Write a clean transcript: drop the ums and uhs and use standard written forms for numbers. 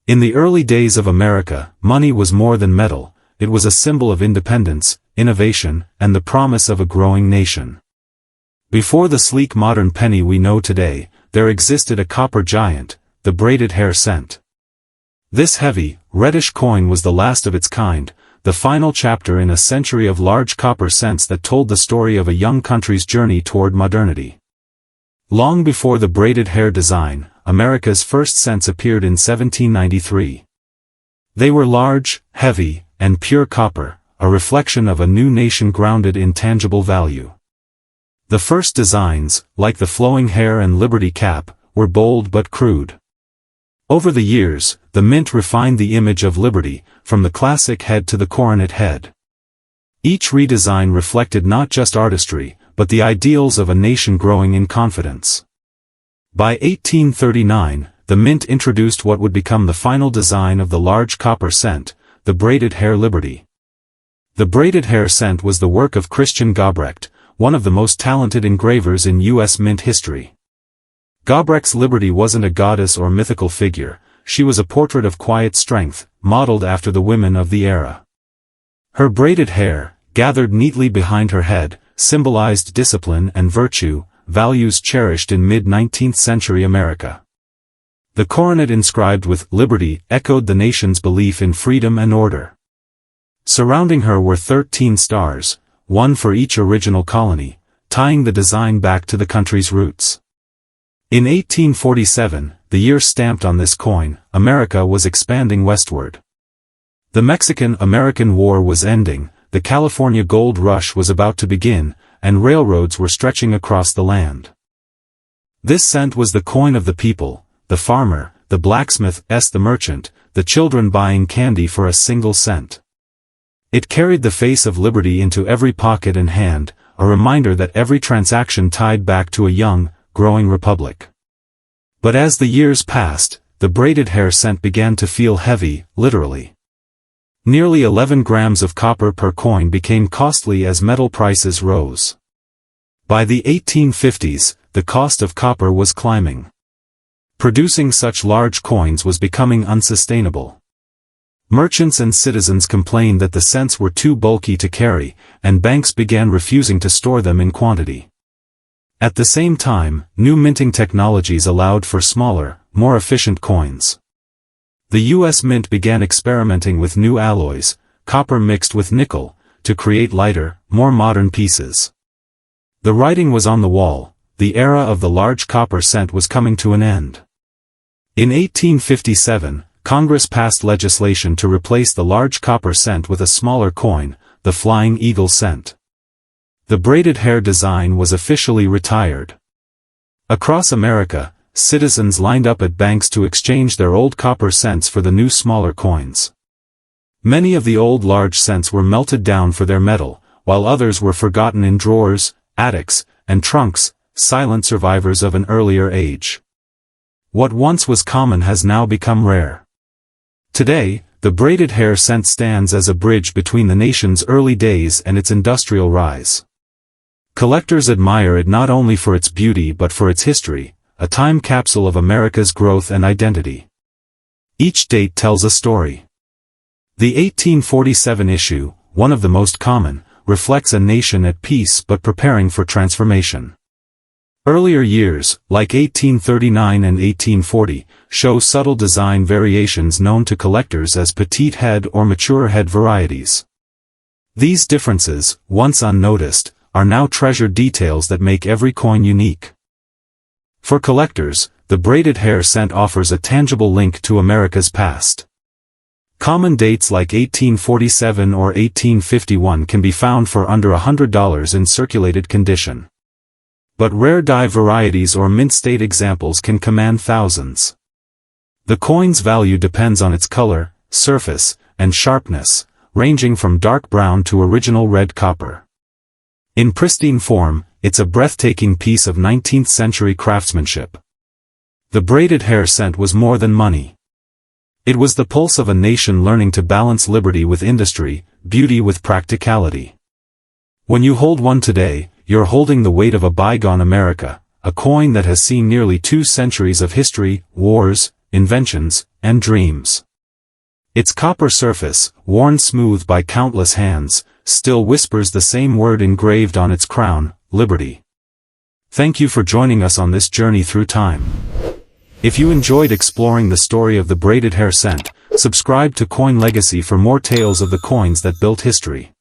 In the early days of America, money was more than metal, it was a symbol of independence, innovation, and the promise of a growing nation. Before the sleek modern penny we know today, there existed a copper giant, the braided hair cent. This heavy, reddish coin was the last of its kind, the final chapter in a century of large copper cents that told the story of a young country's journey toward modernity. Long before the braided hair design, America's first cents appeared in 1793. They were large, heavy, and pure copper, a reflection of a new nation grounded in tangible value. The first designs, like the flowing hair and Liberty cap, were bold but crude. Over the years, the mint refined the image of liberty, from the classic head to the coronet head. Each redesign reflected not just artistry, but the ideals of a nation growing in confidence. By 1839, the mint introduced what would become the final design of the large copper cent, the braided hair liberty. The braided hair cent was the work of Christian Gobrecht, one of the most talented engravers in U.S. mint history. Gobrecht's Liberty wasn't a goddess or mythical figure, she was a portrait of quiet strength, modeled after the women of the era. Her braided hair, gathered neatly behind her head, symbolized discipline and virtue, values cherished in mid-19th century America. The coronet inscribed with "Liberty" echoed the nation's belief in freedom and order. Surrounding her were 13 stars, one for each original colony, tying the design back to the country's roots. In 1847, the year stamped on this coin, America was expanding westward. The Mexican-American War was ending, the California gold rush was about to begin, and railroads were stretching across the land. This cent was the coin of the people, the farmer, the blacksmith, the merchant, the children buying candy for a single cent. It carried the face of liberty into every pocket and hand, a reminder that every transaction tied back to a young, growing republic. But as the years passed, the braided hair cent began to feel heavy, literally. Nearly 11 grams of copper per coin became costly as metal prices rose. By the 1850s, the cost of copper was climbing. Producing such large coins was becoming unsustainable. Merchants and citizens complained that the cents were too bulky to carry, and banks began refusing to store them in quantity. At the same time, new minting technologies allowed for smaller, more efficient coins. The U.S. Mint began experimenting with new alloys, copper mixed with nickel, to create lighter, more modern pieces. The writing was on the wall, the era of the large copper cent was coming to an end. In 1857, Congress passed legislation to replace the large copper cent with a smaller coin, the Flying Eagle cent. The braided hair design was officially retired. Across America, citizens lined up at banks to exchange their old copper cents for the new smaller coins. Many of the old large cents were melted down for their metal, while others were forgotten in drawers, attics, and trunks, silent survivors of an earlier age. What once was common has now become rare. Today, the braided hair cent stands as a bridge between the nation's early days and its industrial rise. Collectors admire it not only for its beauty but for its history, a time capsule of America's growth and identity. Each date tells a story. The 1847 issue, one of the most common, reflects a nation at peace but preparing for transformation. Earlier years, like 1839 and 1840, show subtle design variations known to collectors as petite head or mature head varieties. These differences, once unnoticed, are now treasured details that make every coin unique. For collectors, the braided hair cent offers a tangible link to America's past. Common dates like 1847 or 1851 can be found for under $100 in circulated condition. But rare die varieties or mint-state examples can command thousands. The coin's value depends on its color, surface, and sharpness, ranging from dark brown to original red copper. In pristine form, it's a breathtaking piece of 19th-century craftsmanship. The braided hair cent was more than money. It was the pulse of a nation learning to balance liberty with industry, beauty with practicality. When you hold one today, you're holding the weight of a bygone America, a coin that has seen nearly 2 centuries of history, wars, inventions, and dreams. Its copper surface, worn smooth by countless hands, still whispers the same word engraved on its crown, liberty. Thank you for joining us on this journey through time. If you enjoyed exploring the story of the braided hair cent, subscribe to Coin Legacy for more tales of the coins that built history.